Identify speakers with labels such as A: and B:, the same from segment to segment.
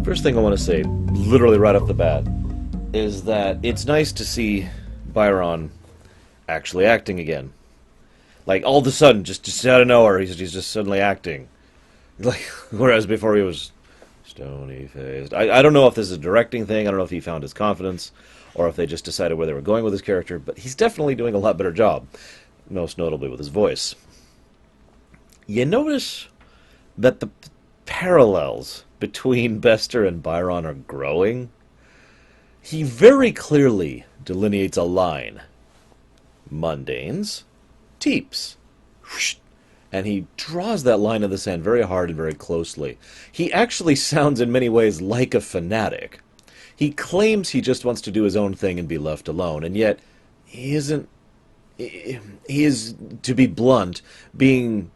A: First thing I want to say, literally right off the bat, is that it's nice to see Byron actually acting again. Like, all of a sudden, just out of nowhere, he's just suddenly acting. Like, whereas before he was stony-faced. I don't know if this is a directing thing, I don't know if he found his confidence, or if they just decided where they were going with his character, but he's definitely doing a lot better job, most notably with his voice. You notice that the parallels between Bester and Byron are growing. He very clearly delineates a line. Mundanes, Teeps. And he draws that line in the sand very hard and very closely. He actually sounds in many ways like a fanatic. He claims he just wants to do his own thing and be left alone, and yet he isn't. He is, to be blunt, being,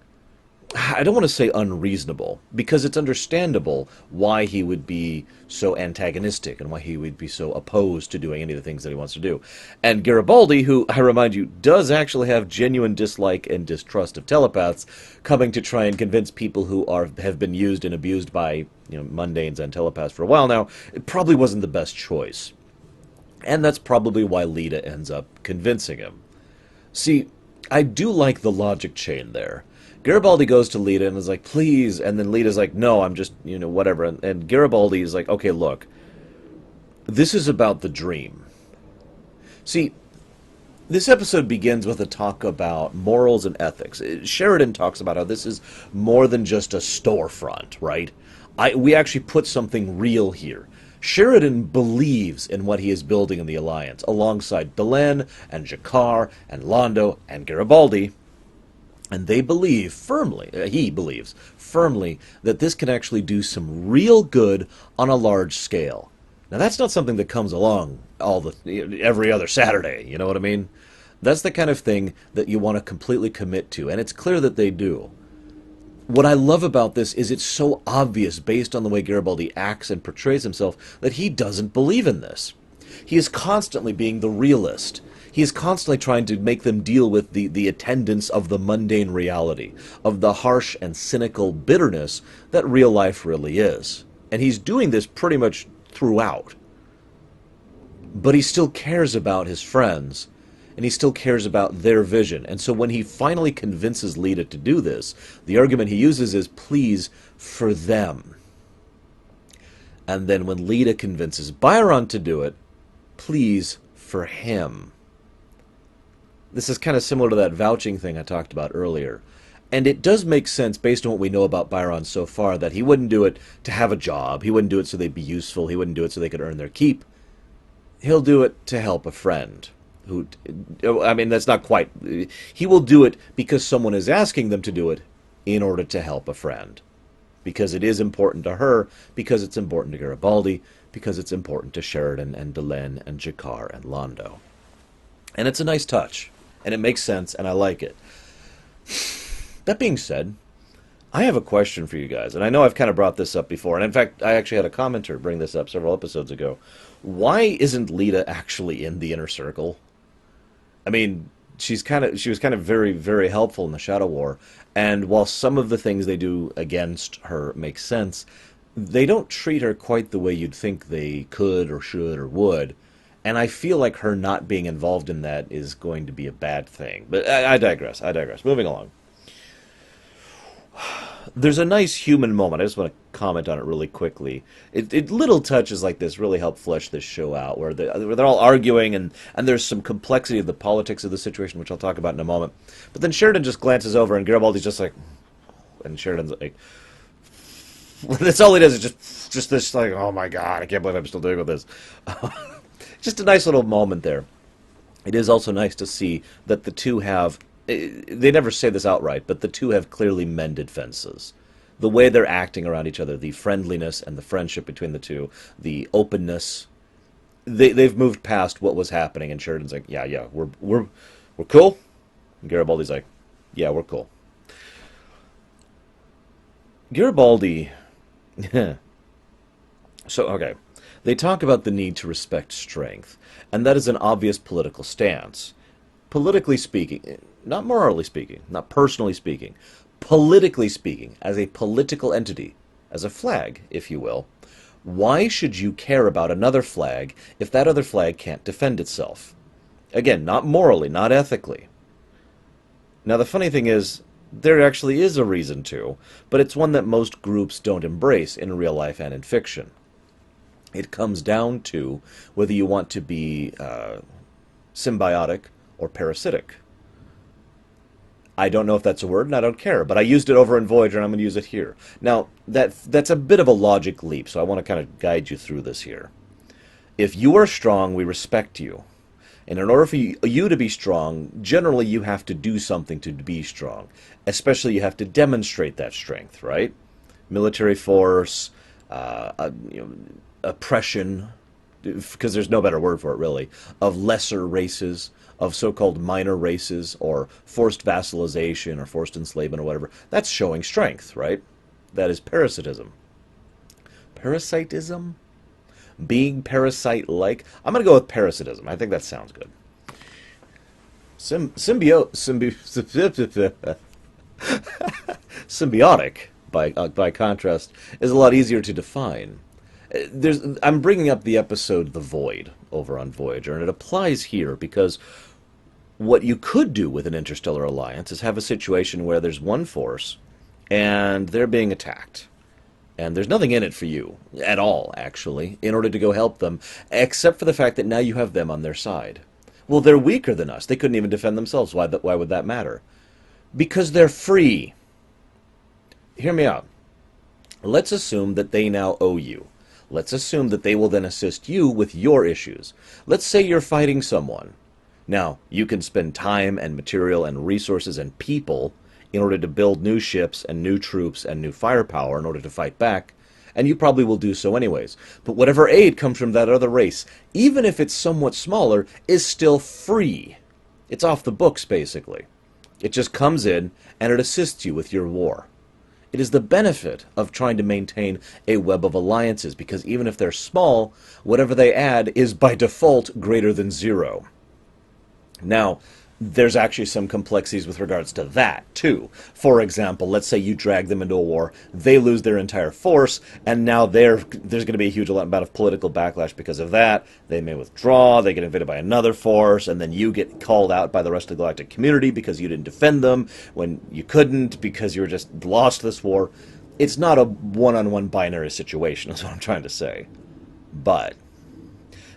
A: I don't want to say unreasonable, because it's understandable why he would be so antagonistic and why he would be so opposed to doing any of the things that he wants to do. And Garibaldi, who, I remind you, does actually have genuine dislike and distrust of telepaths, coming to try and convince people who have been used and abused by mundanes and telepaths for a while now, it probably wasn't the best choice. And that's probably why Lita ends up convincing him. See, I do like the logic chain there. Garibaldi goes to Lita and is like, please, and then Lita's like, no, I'm just, whatever. And Garibaldi is like, okay, look, this is about the dream. See, this episode begins with a talk about morals and ethics. Sheridan talks about how this is more than just a storefront, right? We actually put something real here. Sheridan believes in what he is building in the Alliance, alongside Delenn and G'Kar and Londo and Garibaldi. And they believe firmly, he believes firmly, that this can actually do some real good on a large scale. Now, that's not something that comes along every other Saturday, you know what I mean? That's the kind of thing that you want to completely commit to, and it's clear that they do. What I love about this is it's so obvious, based on the way Garibaldi acts and portrays himself, that he doesn't believe in this. He is constantly being the realist. He is constantly trying to make them deal with the attendance of the mundane reality, of the harsh and cynical bitterness that real life really is. And he's doing this pretty much throughout. But he still cares about his friends, and he still cares about their vision. And so when he finally convinces Lita to do this, the argument he uses is, please, for them. And then when Lita convinces Byron to do it, please, for him. This is kind of similar to that vouching thing I talked about earlier. And it does make sense, based on what we know about Byron so far, that he wouldn't do it to have a job. He wouldn't do it so they'd be useful. He wouldn't do it so they could earn their keep. He'll do it to help a friend. That's not quite. He will do it because someone is asking them to do it in order to help a friend. Because it is important to her, because it's important to Garibaldi, because it's important to Sheridan and Delenn and G'Kar and Londo. And it's a nice touch. And it makes sense, and I like it. That being said, I have a question for you guys, and I know I've kind of brought this up before, and in fact, I actually had a commenter bring this up several episodes ago. Why isn't Lita actually in the Inner Circle? I mean, she was kind of very, very helpful in the Shadow War, and while some of the things they do against her make sense, they don't treat her quite the way you'd think they could or should or would. And I feel like her not being involved in that is going to be a bad thing. But I digress. Moving along. There's a nice human moment. I just want to comment on it really quickly. Little touches like this really help flesh this show out, where they're all arguing, and there's some complexity of the politics of the situation, which I'll talk about in a moment. But then Sheridan just glances over, and Garibaldi's just like... And Sheridan's like... That's all he does, is just this, like, oh my god, I can't believe I'm still dealing with this. Just a nice little moment there. It is also nice to see that the two have... They never say this outright, but the two have clearly mended fences. The way they're acting around each other, the friendliness and the friendship between the two, the openness, they've moved past what was happening, and Sheridan's like, yeah, we're cool. And Garibaldi's like, yeah, we're cool. Garibaldi... So, okay. They talk about the need to respect strength, and that is an obvious political stance. Politically speaking, not morally speaking, not personally speaking, politically speaking, as a political entity, as a flag, if you will, why should you care about another flag if that other flag can't defend itself? Again, not morally, not ethically. Now, the funny thing is, there actually is a reason to, but it's one that most groups don't embrace in real life and in fiction. It comes down to whether you want to be symbiotic or parasitic. I don't know if that's a word, and I don't care, but I used it over in Voyager, and I'm going to use it here. Now, that's a bit of a logic leap, so I want to kind of guide you through this here. If you are strong, we respect you. And in order for you to be strong, generally you have to do something to be strong. Especially you have to demonstrate that strength, right? Military force, oppression, because there's no better word for it, really, of lesser races, of so-called minor races, or forced vassalization, or forced enslavement, or whatever. That's showing strength, right? That is parasitism. Parasitism? Being parasite-like? I'm going to go with parasitism. I think that sounds good. Symbiotic, by contrast, is a lot easier to define. I'm bringing up the episode The Void over on Voyager, and it applies here because what you could do with an interstellar alliance is have a situation where there's one force, and they're being attacked. And there's nothing in it for you, at all, actually, in order to go help them, except for the fact that now you have them on their side. Well, they're weaker than us. They couldn't even defend themselves. Why would that matter? Because they're free. Hear me out. Let's assume that they now owe you. Let's assume that they will then assist you with your issues. Let's say you're fighting someone. Now, you can spend time and material and resources and people in order to build new ships and new troops and new firepower in order to fight back, and you probably will do so anyways. But whatever aid comes from that other race, even if it's somewhat smaller, is still free. It's off the books, basically. It just comes in, and it assists you with your war. It is the benefit of trying to maintain a web of alliances, because even if they're small, whatever they add is by default greater than zero. Now, there's actually some complexities with regards to that, too. For example, let's say you drag them into a war, they lose their entire force, and now there's going to be a huge amount of political backlash because of that. They may withdraw, they get invaded by another force, and then you get called out by the rest of the galactic community because you didn't defend them when you couldn't because you were just lost this war. It's not a one-on-one binary situation, is what I'm trying to say. But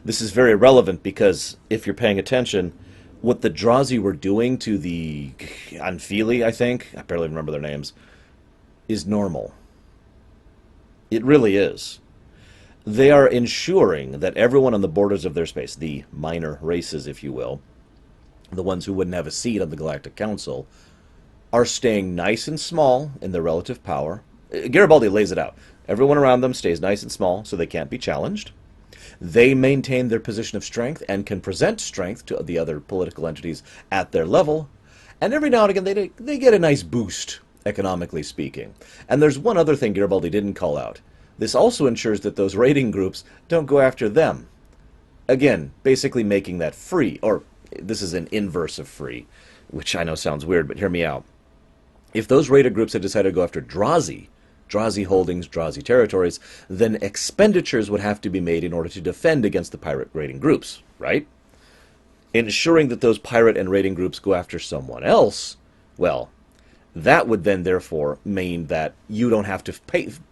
A: this is very relevant because if you're paying attention, what the Drazi were doing to the Anfili, I think, I barely remember their names, is normal. It really is. They are ensuring that everyone on the borders of their space, the minor races, if you will, the ones who wouldn't have a seat on the Galactic Council, are staying nice and small in their relative power. Garibaldi lays it out. Everyone around them stays nice and small so they can't be challenged. They maintain their position of strength and can present strength to the other political entities at their level. And every now and again, they get a nice boost, economically speaking. And there's one other thing Garibaldi didn't call out. This also ensures that those raiding groups don't go after them. Again, basically making that free. Or, this is an inverse of free, which I know sounds weird, but hear me out. If those raider groups had decided to go after Drazi holdings, Drazi territories, then expenditures would have to be made in order to defend against the pirate raiding groups, right? Ensuring that those pirate and raiding groups go after someone else, well, that would then therefore mean that you don't have to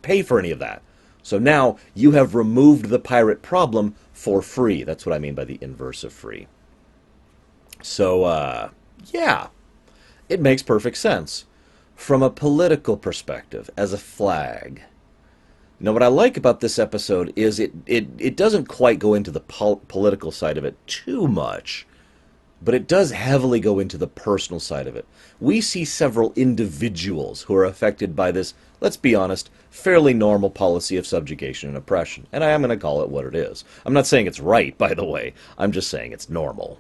A: pay for any of that. So now you have removed the pirate problem for free. That's what I mean by the inverse of free. So, yeah, it makes perfect sense. From a political perspective, as a flag. Now, what I like about this episode is it doesn't quite go into the political side of it too much, but it does heavily go into the personal side of it. We see several individuals who are affected by this, let's be honest, fairly normal policy of subjugation and oppression, and I am going to call it what it is. I'm not saying it's right, by the way. I'm just saying it's normal.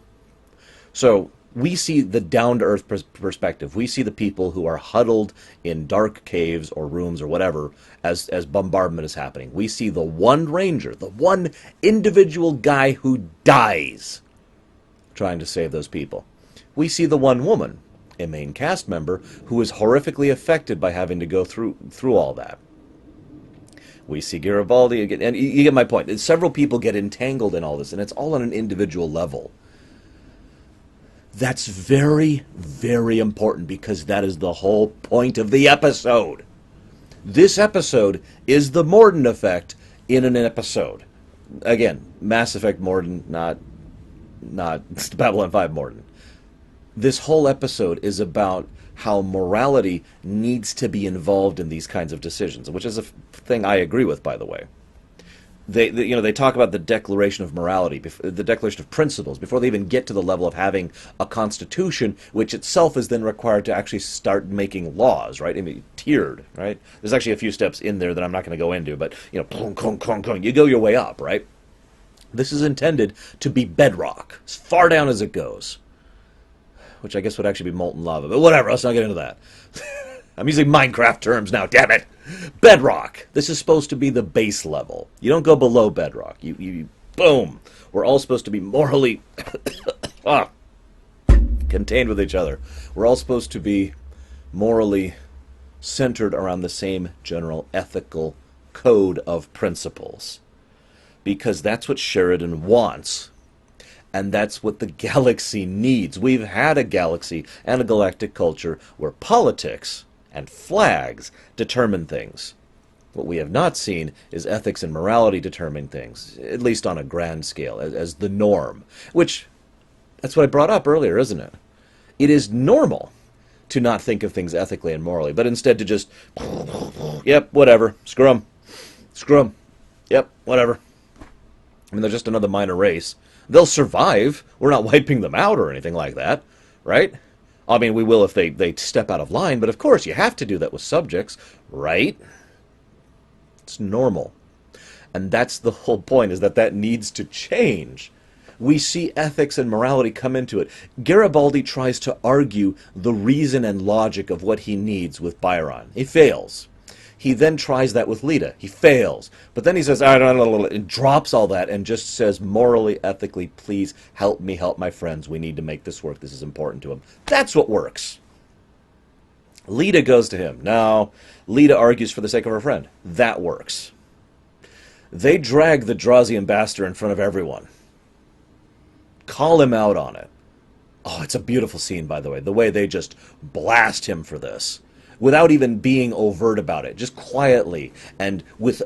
A: So, We see the down-to-earth perspective. We see the people who are huddled in dark caves or rooms or whatever as bombardment is happening. We see the one ranger, the one individual guy who dies trying to save those people. We see the one woman, a main cast member, who is horrifically affected by having to go through all that. We see Garibaldi again, and you get my point. Several people get entangled in all this, and it's all on an individual level. That's very, very important, because that is the whole point of the episode. This episode is the Morden effect in an episode. Again, Mass Effect Morden, not Babylon 5 Morden. This whole episode is about how morality needs to be involved in these kinds of decisions, which is a thing I agree with, by the way. They talk about the declaration of morality, the declaration of principles, before they even get to the level of having a constitution, which itself is then required to actually start making laws, right? I mean, tiered, right? There's actually a few steps in there that I'm not going to go into, but, clunk, clunk, clunk, clunk, you go your way up, right? This is intended to be bedrock, as far down as it goes, which I guess would actually be molten lava, but whatever, let's not get into that. I'm using Minecraft terms now, damn it! Bedrock! This is supposed to be the base level. You don't go below bedrock. You boom! We're all supposed to be morally contained with each other. We're all supposed to be morally centered around the same general ethical code of principles. Because that's what Sheridan wants. And that's what the galaxy needs. We've had a galaxy and a galactic culture where politics and flags determine things. What we have not seen is ethics and morality determine things, at least on a grand scale, as the norm. Which, that's what I brought up earlier, isn't it? It is normal to not think of things ethically and morally, but instead to just, yep, whatever, screw 'em. Screw 'em. Yep, whatever. I mean, they're just another minor race. They'll survive. We're not wiping them out or anything like that, right? I mean, we will if they step out of line, but of course you have to do that with subjects, right? It's normal. And that's the whole point, is that needs to change. We see ethics and morality come into it. Garibaldi tries to argue the reason and logic of what he needs with Byron. He fails. He then tries that with Lita. He fails. But then he says, I don't know, and drops all that and just says, morally, ethically, please help me help my friends. We need to make this work. This is important to them. That's what works. Lita goes to him. No, Lita argues for the sake of her friend. That works. They drag the Drazi ambassador in front of everyone. Call him out on it. Oh, it's a beautiful scene, by the way. The way they just blast him for this, without even being overt about it, just quietly and with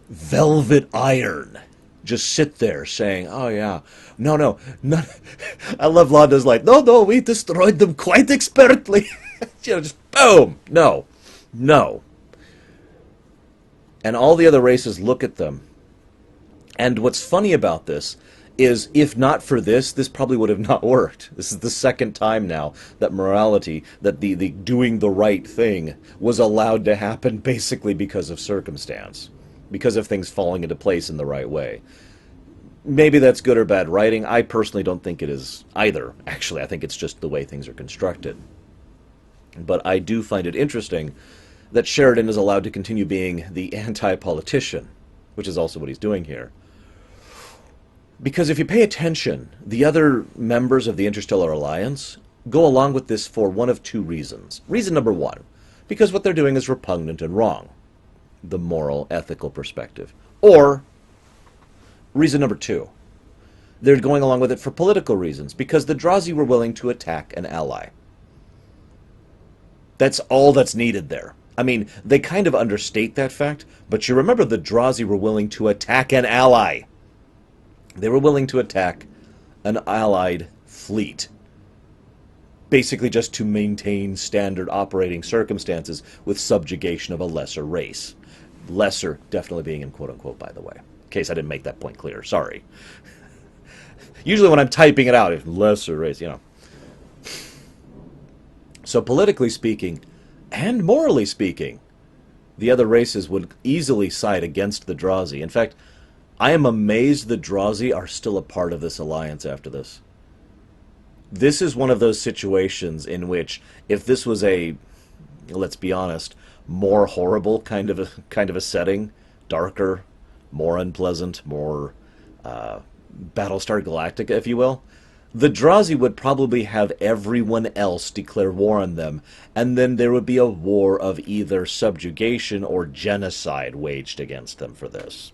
A: velvet iron, just sit there saying, oh yeah, no. I love Landa's like, no, we destroyed them quite expertly. Just boom, no. And all the other races look at them. And what's funny about this is, if not for this, this probably would have not worked. This is the second time now that morality, that the doing the right thing, was allowed to happen basically because of circumstance, because of things falling into place in the right way. Maybe that's good or bad writing. I personally don't think it is either. Actually, I think it's just the way things are constructed. But I do find it interesting that Sheridan is allowed to continue being the anti-politician, which is also what he's doing here. Because if you pay attention, the other members of the Interstellar Alliance go along with this for one of two reasons. Reason number one, because what they're doing is repugnant and wrong, the moral, ethical perspective. Or, reason number two, they're going along with it for political reasons, because the Drazi were willing to attack an ally. That's all that's needed there. I mean, they kind of understate that fact, but you remember the Drazi were willing to attack an ally. They were willing to attack an allied fleet, basically just to maintain standard operating circumstances with subjugation of a lesser race. Lesser definitely being in quote-unquote, by the way. In case I didn't make that point clear, sorry. Usually when I'm typing it out, it's lesser race, So politically speaking, and morally speaking, the other races would easily side against the Drazi. In fact, I am amazed the Drazi are still a part of this alliance after this. This is one of those situations in which, if this was a, let's be honest, more horrible kind of a setting, darker, more unpleasant, more Battlestar Galactica, if you will, the Drazi would probably have everyone else declare war on them, and then there would be a war of either subjugation or genocide waged against them for this.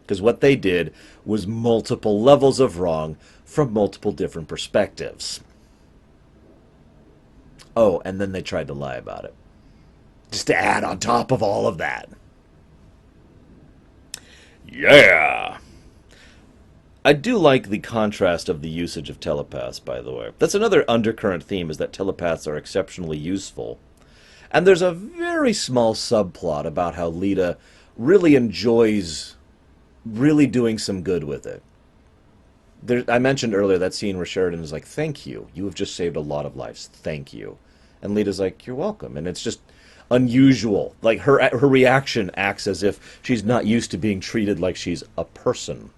A: Because what they did was multiple levels of wrong from multiple different perspectives. Oh, and then they tried to lie about it. Just to add on top of all of that. Yeah! I do like the contrast of the usage of telepaths, by the way. That's another undercurrent theme, is that telepaths are exceptionally useful. And there's a very small subplot about how Lita really enjoys really doing some good with it. I mentioned earlier that scene where Sheridan is like, thank you. You have just saved a lot of lives. Thank you. And Lita's like, you're welcome. And it's just unusual. Like, her reaction acts as if she's not used to being treated like she's a person.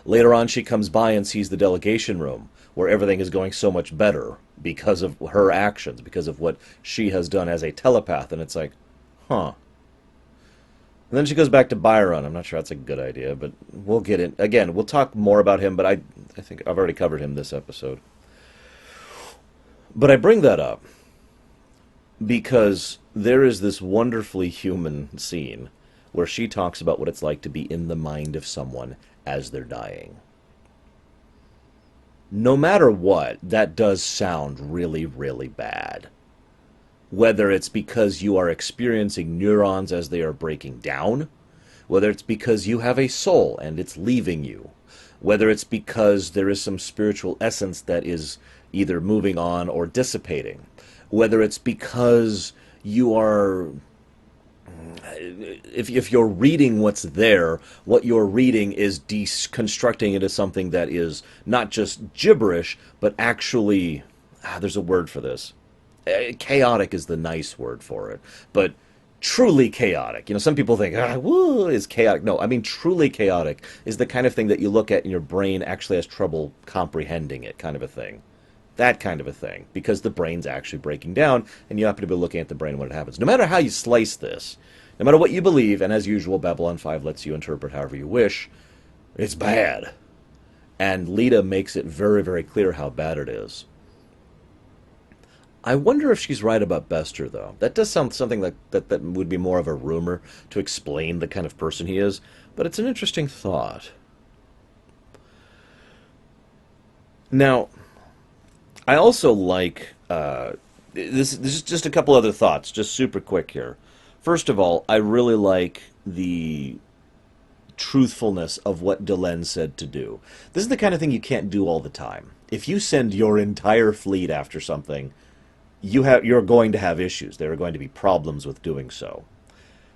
A: Later on, she comes by and sees the delegation room, where everything is going so much better because of her actions, because of what she has done as a telepath. And it's like, huh. And then she goes back to Byron. I'm not sure that's a good idea, but we'll get in. Again, we'll talk more about him, but I think I've already covered him this episode. But I bring that up because there is this wonderfully human scene where she talks about what it's like to be in the mind of someone as they're dying. No matter what, that does sound really, really bad. Whether it's because you are experiencing neurons as they are breaking down, whether it's because you have a soul and it's leaving you, whether it's because there is some spiritual essence that is either moving on or dissipating, whether it's because you are, if you're reading what's there, what you're reading is deconstructing it as something that is not just gibberish, but actually, there's a word for this. Chaotic is the nice word for it, but truly chaotic. You know, some people think, woo, is chaotic. No, I mean, truly chaotic is the kind of thing that you look at and your brain actually has trouble comprehending it, kind of a thing. That kind of a thing, because the brain's actually breaking down, and you happen to be looking at the brain when it happens. No matter how you slice this, no matter what you believe, and as usual, Babylon 5 lets you interpret however you wish, it's bad. And Lita makes it very, very clear how bad it is. I wonder if she's right about Bester, though. That does sound something that would be more of a rumor to explain the kind of person he is, but it's an interesting thought. Now, I also like, this is just a couple other thoughts, just super quick here. First of all, I really like the truthfulness of what Delenn said to do. This is the kind of thing you can't do all the time. If you send your entire fleet after something, you're going to have issues. There are going to be problems with doing so.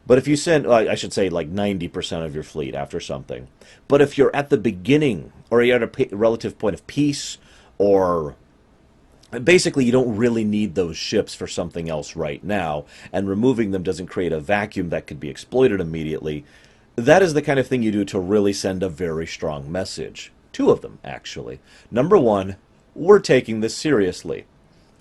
A: But if you send, I should say, like 90% of your fleet after something, but if you're at the beginning, or you're at a relative point of peace, or basically you don't really need those ships for something else right now, and removing them doesn't create a vacuum that could be exploited immediately, that is the kind of thing you do to really send a very strong message. Two of them, actually. Number one, we're taking this seriously.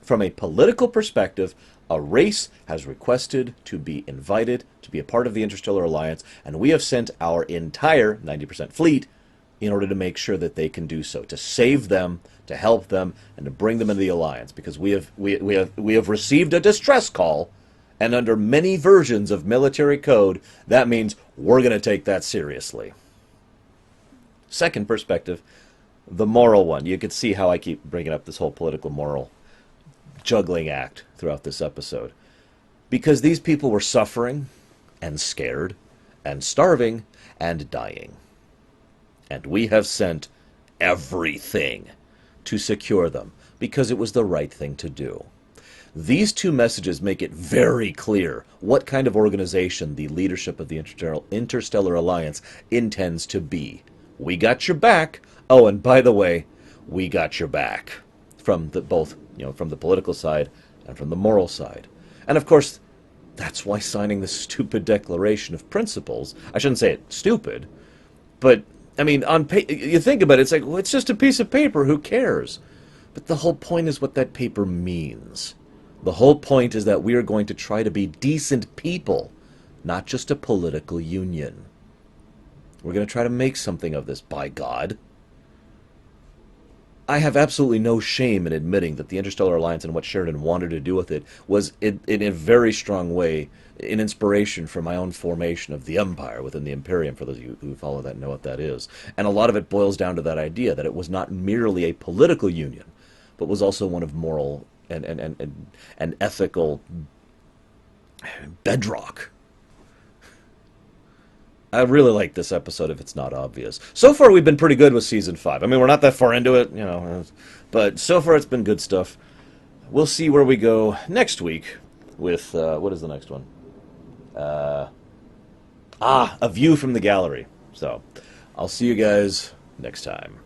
A: From a political perspective, a race has requested to be invited to be a part of the Interstellar Alliance, and we have sent our entire 90% fleet in order to make sure that they can do so, to save them, to help them, and to bring them into the Alliance, because we have received a distress call, and under many versions of military code, that means we're going to take that seriously. Second perspective, the moral one. You can see how I keep bringing up this whole political moral juggling act throughout this episode. Because these people were suffering, and scared, and starving, and dying. And we have sent everything to secure them, because it was the right thing to do. These two messages make it very clear what kind of organization the leadership of the Interstellar Alliance intends to be. We got your back. Oh, and by the way, we got your back. From both, from the political side and from the moral side. And of course, that's why signing this stupid Declaration of Principles, I shouldn't say it stupid, but, I mean, you think about it, it's like, well, it's just a piece of paper, who cares? But the whole point is what that paper means. The whole point is that we are going to try to be decent people, not just a political union. We're going to try to make something of this, by God. I have absolutely no shame in admitting that the Interstellar Alliance and what Sheridan wanted to do with it was, in a very strong way, an inspiration for my own formation of the Empire within the Imperium, for those of you who follow that and know what that is. And a lot of it boils down to that idea that it was not merely a political union, but was also one of moral and ethical bedrock. I really like this episode, if it's not obvious. So far, we've been pretty good with Season 5. I mean, we're not that far into it, but so far it's been good stuff. We'll see where we go next week with, what is the next one? A View from the Gallery. So, I'll see you guys next time.